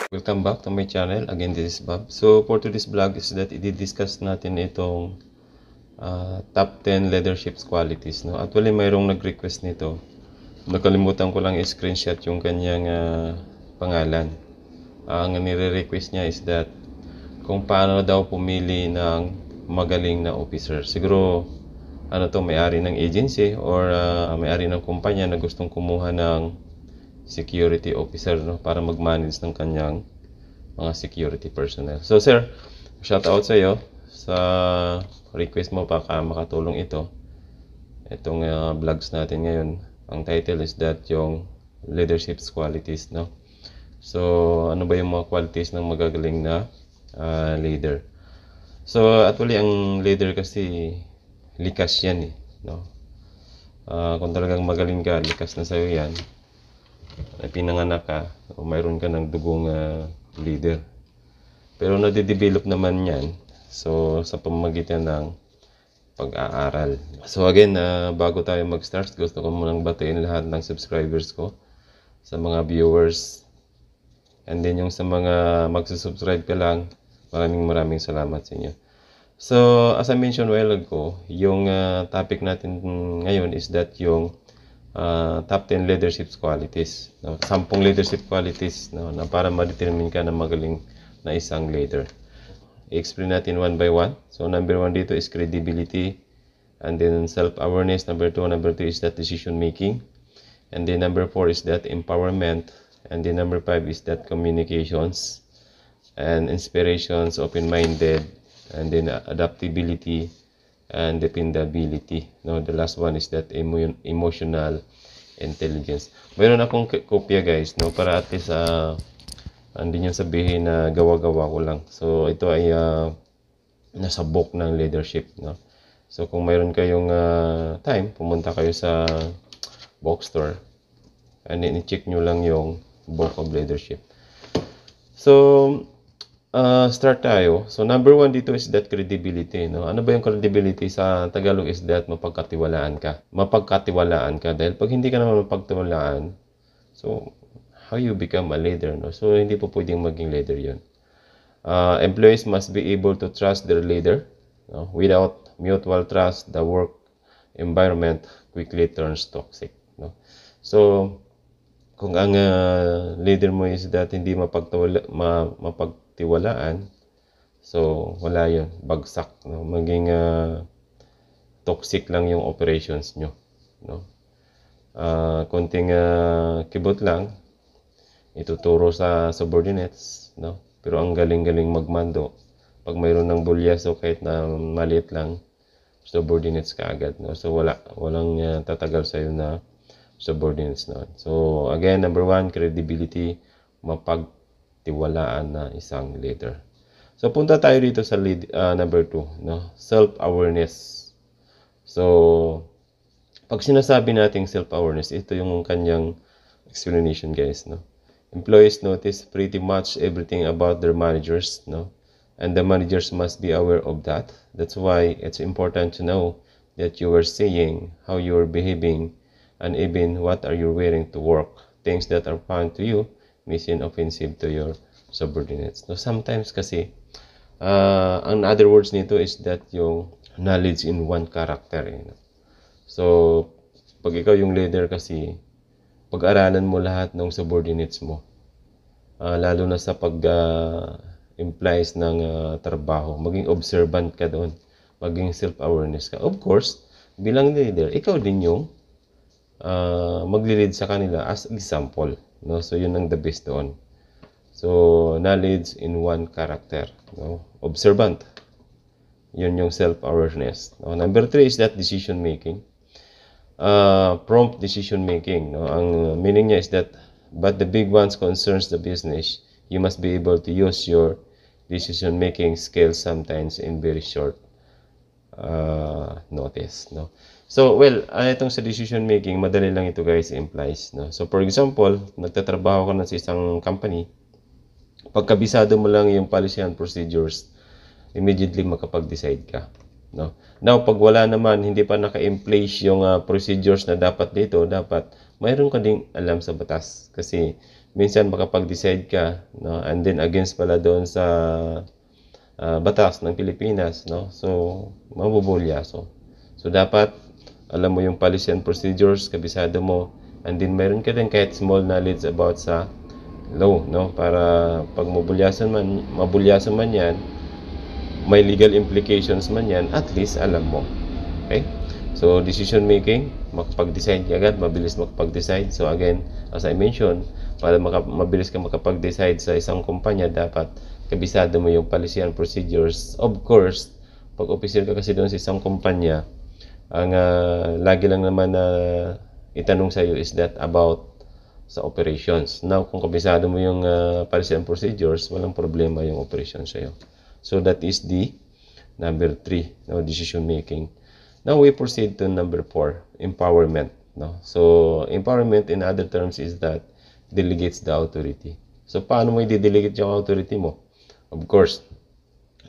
Welcome back to my channel. Again, this is Bob. So, for today's vlog is that i-discuss natin itong top 10 leadership qualities. No? Actually, mayroong nag-request nito. Nakalimutan ko lang i-screenshot yung kanyang pangalan. Ang nire-request niya is that kung paano daw pumili ng magaling na officer. Siguro, may-ari ng agency or may-ari ng kumpanya na gustong kumuha ng security officer, no, para mag-manage ng kanyang mga security personnel. So sir, shout out sa iyo sa request mo para makatulong itong vlogs natin ngayon. Ang title is that yung leadership qualities, no. So ano ba yung mga qualities ng magagaling na leader? So actually ang leader kasi likas yan no. Kung talagang magaling ka, likas na sa'yo yan. Pinanganak ka o mayroon ka ng dugong leader, pero nade-develop naman yan sa pamamagitan ng pag-aaral. So again, bago tayo mag-start, gusto ko munang batiin lahat ng subscribers ko, sa mga viewers, and then yung sa mga magsusubscribe ka lang, maraming salamat sa inyo. So as I mentioned a while ago, yung topic natin ngayon is that yung top 10 leadership qualities, no? 10 leadership qualities, no, na para ma-determine ka na magaling na isang leader. I-explain natin one by one. So number 1 dito is credibility, and then self-awareness. Number 2 is that decision making, and then number 4 is that empowerment, and then number 5 is that communications and inspirations, open-minded, and then adaptability and dependability. No, the last one is that emotional intelligence. Mayroon akong kopya guys, no, para at least hindi nyo sabihin na gawa-gawa ko lang. So ito ay nasa book ng leadership, no. So kung mayroon kayong time, pumunta kayo sa bookstore and then i-check nyo lang yung book of leadership. So start tayo. So number 1 dito is that credibility, no. Ano ba yung credibility? Sa Tagalog is that mapagkatiwalaan ka. Mapagkatiwalaan ka, dahil pag hindi ka naman mapagtiwalaan, so how you become a leader, no? So hindi po pwedeng maging leader 'yon. Employees must be able to trust their leader, no? Without mutual trust, the work environment quickly turns toxic, no. So kung ang leader mo is that hindi mapagtiwalaan, so wala yun, bagsak, no? Maging toxic lang yung operations nyo, no. Konting kibot lang, ituturo sa subordinates, no. Pero ang galing-galing magmando, pag mayroon ng bulyaso kahit na maliit lang, subordinates ka agad, no. So walang tatagal sa'yo na subordinates, no. So again, number 1, credibility, mapagtiwalaan na isang leader. So punta tayo dito sa number 2, no, self-awareness. So pag sinasabi nating self-awareness, ito yung kanyang explanation guys, no. Employees notice pretty much everything about their managers, no, and the managers must be aware of that. That's why it's important to know that you are saying, how you are behaving, and even what are you wearing to work. Things that are fun to you may seem offensive to your subordinates. No, sometimes kasi, ang other words nito is that yung knowledge in one character. So, pag ikaw yung leader kasi, pag-aralan mo lahat ng subordinates mo. Lalo na sa pag-implies ng trabaho. Maging observant ka doon. Maging self-awareness ka. Of course, bilang leader, ikaw din yung maglilid sa kanila as example, no. So yun ang the best doon. So knowledge in one character, no, observant, yun yung self-awareness, no. Number 3 is that decision making, prompt decision making, no. Ang meaning niya is that but the big ones concerns the business, you must be able to use your decision making skills sometimes in very short notice, no. So, well, itong sa decision making, madali lang ito guys, implies, no. So, for example, nagtatrabaho ka na sa isang company, pagkabisado mo lang yung policy and procedures, immediately makapag-decide ka, no. Now, pag wala naman, hindi pa naka-in place yung procedures na dapat dito, dapat mayroon ka ding alam sa batas. Kasi minsan makapag-decide ka, no? And then against pala doon sa batas ng Pilipinas, no? So, mabubulyaso. So, dapat alam mo yung policy and procedures, kabisado mo, and then mayroon ka din kahit small knowledge about sa law, no? Para pag mabulyasan man yan, may legal implications man yan, at least alam mo. Okay? So, decision making, makapag-decide ka agad, mabilis makapag-decide. So, again, as I mentioned, para mabilis ka makapag-decide sa isang kumpanya, dapat kabisado mo yung policy and procedures. Of course, pag officer ka kasi doon sa isang kumpanya, ang lagi lang naman na itanong sa iyo is that about sa operations. Now, kung kabisado mo yung policy and procedures, walang problema yung operations sa iyo. So, that is the number 3, no, decision making. Now, we proceed to number 4, empowerment. No? So, empowerment in other terms is that delegates the authority. So, paano mo i-delegate yung authority mo? Of course,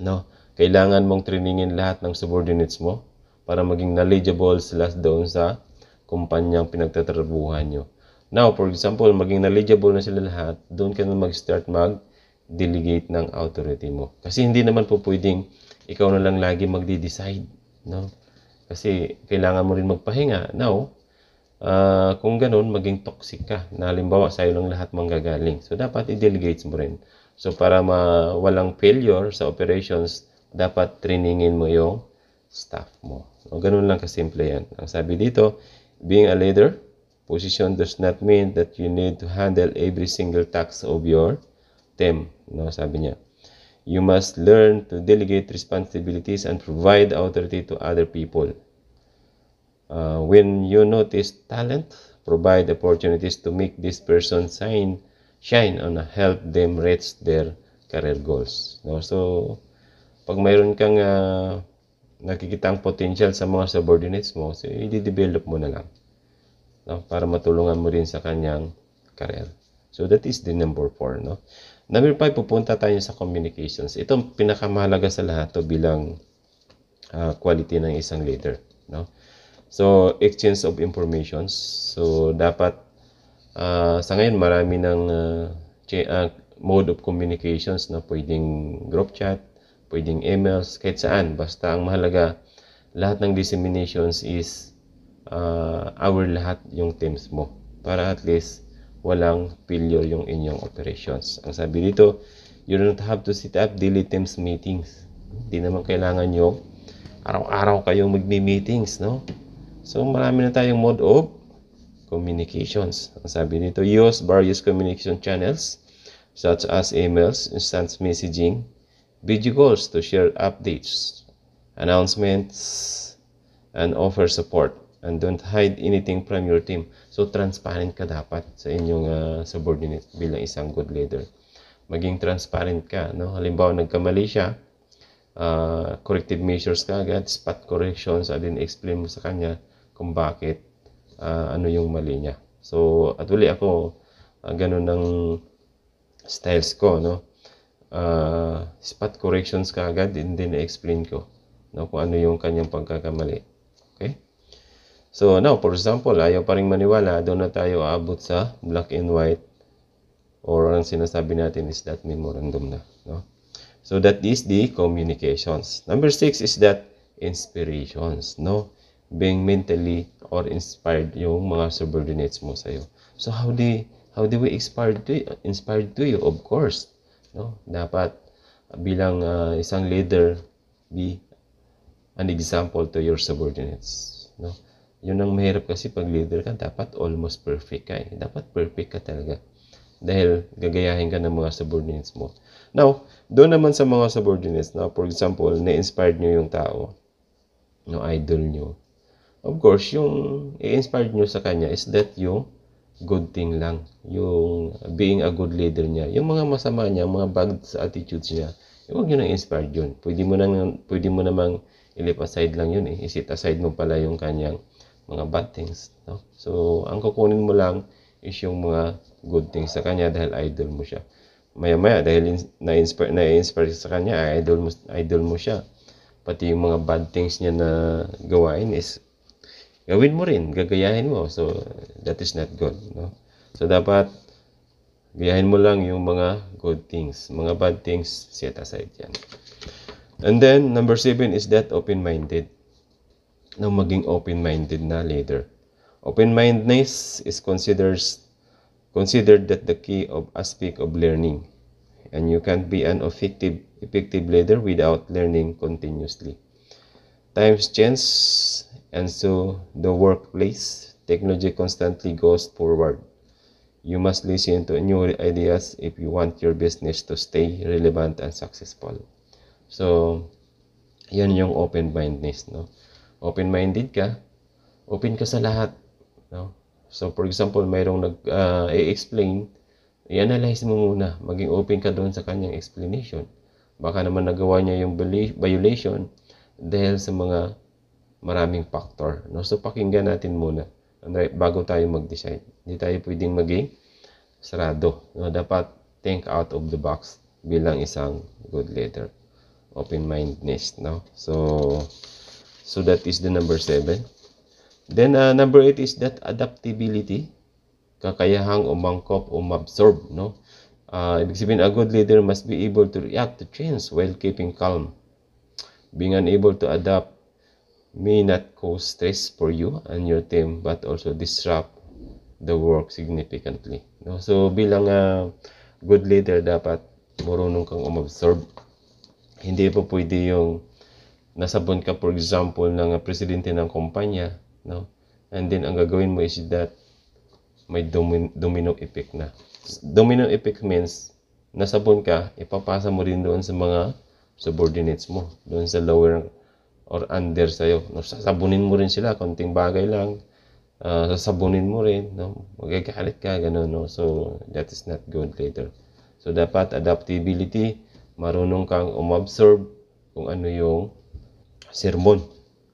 no, kailangan mong trainingin lahat ng subordinates mo para maging knowledgeable sila doon sa kumpanyang pinagtatrabuhan nyo. Now, for example, maging knowledgeable na sila lahat, doon ka na mag-start mag-delegate ng authority mo. Kasi hindi naman po pwedeng ikaw na lang lagi magde-decide, no? Kasi kailangan mo rin magpahinga. Now, kung ganun, maging toxic ka. Na halimbawa, sa'yo lang lahat manggagaling. So, dapat i-delegate mo rin. So, para walang failure sa operations, dapat trainingin mo yung staff mo. O, ganun lang kasimple yan. Ang sabi dito, being a leader, position does not mean that you need to handle every single task of your team. No, sabi niya. You must learn to delegate responsibilities and provide authority to other people. When you notice talent, provide opportunities to make this person shine and help them reach their career goals. No? So, pag mayroon kang nakikitang potential sa mga subordinates mo, so i-develop mo na lang, no? Para matulungan mo rin sa kanyang career. So, that is the number 4. No? Number 5, pupunta tayo sa communications. Ito pinakamahalaga sa lahat to bilang quality ng isang leader. No? So, exchange of informations. So, dapat sa ngayon, marami ng mode of communications na pwedeng group chat, pwedeng emails, kahit saan. Basta ang mahalaga, lahat ng disseminations is our lahat yung teams mo. Para at least walang failure yung inyong operations. Ang sabi dito, you don't have to set up daily teams meetings. Hindi naman kailangan yung araw-araw kayong magmi-meetings, no? So, marami na tayong mode of communications. Ang sabi nito, use various communication channels such as emails, instant messaging, video calls to share updates, announcements, and offer support. And don't hide anything from your team. So, transparent ka dapat sa inyong subordinate bilang isang good leader. Maging transparent ka. No? Halimbawa, nagkamali siya, corrective measures ka agad, spot corrections, and then explain mo sa kanya kung bakit ano yung mali niya. So, actually ako, ganun ng styles ko, no? Spot corrections ka agad, and then explain ko, no, kung ano yung kanyang pagkakamali. Okay? So, now, for example, ayaw pa rin maniwala, doon na tayo aabot sa black and white, or ang sinasabi natin is that memorandum na, no? So, that is the communications. Number 6 is that inspirations, no? Being mentally or inspired yung mga subordinates mo sa'yo. So, how do we inspired to you? Of course, no? Dapat bilang isang leader, be an example to your subordinates, no? Yun ang mahirap kasi pag leader ka, dapat almost perfect ka. Dapat perfect ka talaga. Dahil gagayahin ka ng mga subordinates mo. Now, doon naman sa mga subordinates, na for example, na-inspired nyo yung tao, no, idol nyo. Of course, yung i-inspired nyo sa kanya is that yung good thing lang. Yung being a good leader niya. Yung mga masama niya, mga bad attitudes niya, huwag nyo nang inspired yun. Pwede mo namang i-leave aside lang yun eh. I-set aside mo pala yung kanyang mga bad things. No? So, ang kukunin mo lang is yung mga good things sa kanya dahil idol mo siya. Maya-maya, dahil na-inspire sa kanya, idol mo siya. Pati yung mga bad things niya na gawain is gawin mo rin, gagayahin mo. So, that is not good, no? So, dapat, gayahin mo lang yung mga good things. Mga bad things, set aside yan. And then, number 7 is that open-minded. No, maging open-minded na leader. Open-mindedness is considered that the key of aspect of learning. And you can't be an effective leader without learning continuously. Times change, and so the workplace, technology constantly goes forward. You must listen to new ideas if you want your business to stay relevant and successful. So, yan yung open-mindedness, no? Open-minded ka, open ka sa lahat, no? So, for example, mayroong i-explain, i-analyze mo muna, maging open ka doon sa kanyang explanation. Baka naman nagawa niya yung violation dahil sa mga maraming factor, no? So, pakinggan natin muna bago tayo mag-decide. Hindi tayo pwedeng maging sarado, no? Dapat think out of the box bilang isang good leader. Open-mindedness, no? So that is the number 7. Then number 8 is that adaptability, kakayahang umangkop o mabsorb, no? Ibig sabihin, a good leader must be able to react to change while keeping calm. Being unable to adapt may not cause stress for you and your team, but also disrupt the work significantly, no? So bilang good leader, dapat marunong kang umabsorb. Hindi po pwede yung nasabon ka, for example, ng presidente ng kumpanya, no? And then ang gagawin mo is that may domino effect na. Domino effect means nasabon ka, ipapasa mo rin doon sa mga subordinates mo, doon sa lower or under sa'yo. No, sasabunin mo rin sila, konting bagay lang, sasabunin mo rin, no? Magagalit ka, gano'n, no? So, that is not good leader. So, dapat adaptability, marunong kang umabsorb kung ano yung sermon.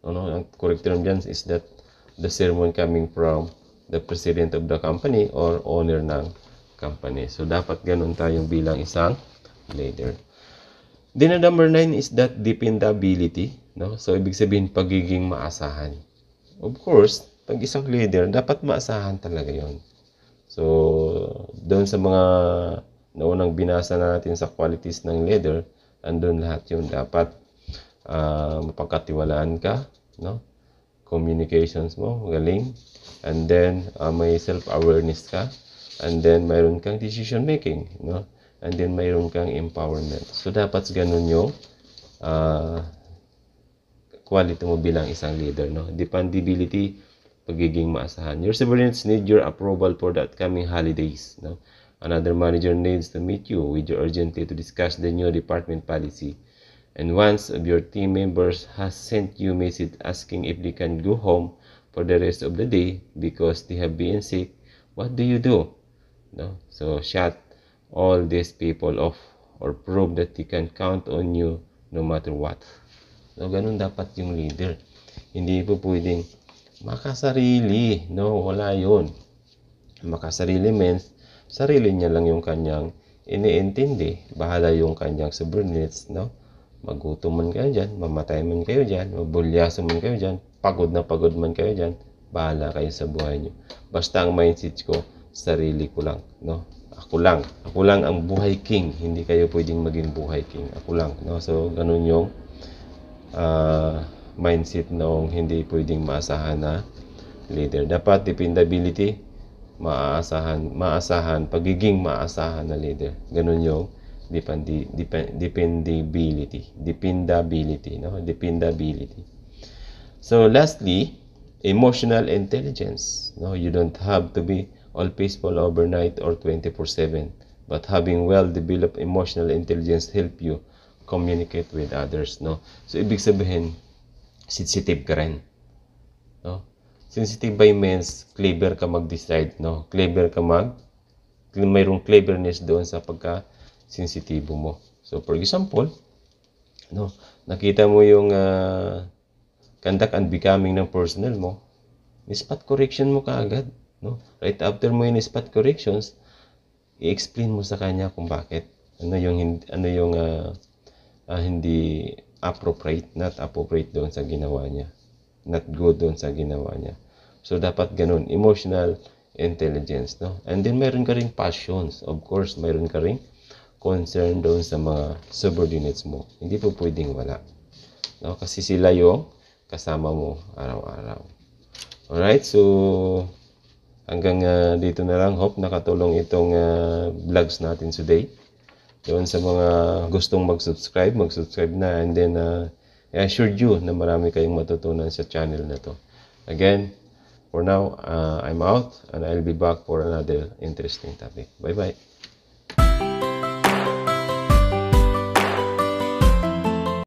Ano? Ang correct term dyan is that the sermon coming from the president of the company or owner ng company. So, dapat ganun tayong bilang isang leader. Then, number 9 is that dependability. No? So, ibig sabihin, pagiging maasahan. Of course, pag isang leader, dapat maasahan talaga yon. So, doon sa mga naunang binasa natin sa qualities ng leader, andun lahat yun. Dapat mapagkatiwalaan ka, no? Communications mo, galing. And then, may self-awareness ka. And then, mayroon kang decision making, no? And then, mayroon kang empowerment. So, dapat ganun yung quality mo bilang isang leader, no? Dependability, pagiging maasahan. Your subordinates need your approval for the upcoming holidays, no? Another manager needs to meet you with you urgently to discuss the new department policy. And once of your team members has sent you a message asking if they can go home for the rest of the day because they have been sick, what do you do? No? So shut all these people off or prove that they can count on you no matter what. So ganun dapat yung leader. Hindi po pwedeng makasarili. No, wala yun. Makasarili means sarili niya lang yung kanyang iniintindi. Bahala yung kanyang subordinates, no? Magutom man kayo dyan, mamatay man kayo dyan, mabulyaso man kayo dyan, pagod na pagod man kayo dyan, bahala kayo sa buhay niyo. Basta ang mindset ko, sarili ko lang, no? Ako lang ang buhay king, hindi kayo pwedeng maging buhay king. Ako lang, no? So, ganun yung mindset noong hindi pwedeng maasahan na leader. Dapat dependability, maasahan, pagiging maasahan na leader. Ganun yung dependability, no? Dependability. So lastly, emotional intelligence, no? You don't have to be all peaceful overnight or 24/7, but having well-developed emotional intelligence help you communicate with others, no? So ibig sabihin, sensitive ka rin, no? Sensitive by means, clever ka mag-decide, no? Mayroong cleverness doon sa pagka-sensitibo mo. So, for example, no, nakita mo yung conduct and becoming ng personnel mo, spot correction mo kaagad, no? Right after mo yung spot corrections, i-explain mo sa kanya kung bakit. Ano yung hindi appropriate, not appropriate doon sa ginawa niya. Not good doon sa ginawa niya. So, dapat ganun. Emotional intelligence, no? And then, mayroon ka ring passions. Of course, mayroon ka ring concern doon sa mga subordinates mo. Hindi po pwedeng wala. No? Kasi sila yung kasama mo araw-araw. Alright, so hanggang dito na lang. Hope nakatulong itong vlogs natin today. Doon sa mga gustong mag-subscribe na. And then, I assured you na marami kayong matutunan sa channel na to. Again, for now, I'm out and I'll be back for another interesting topic. Bye-bye.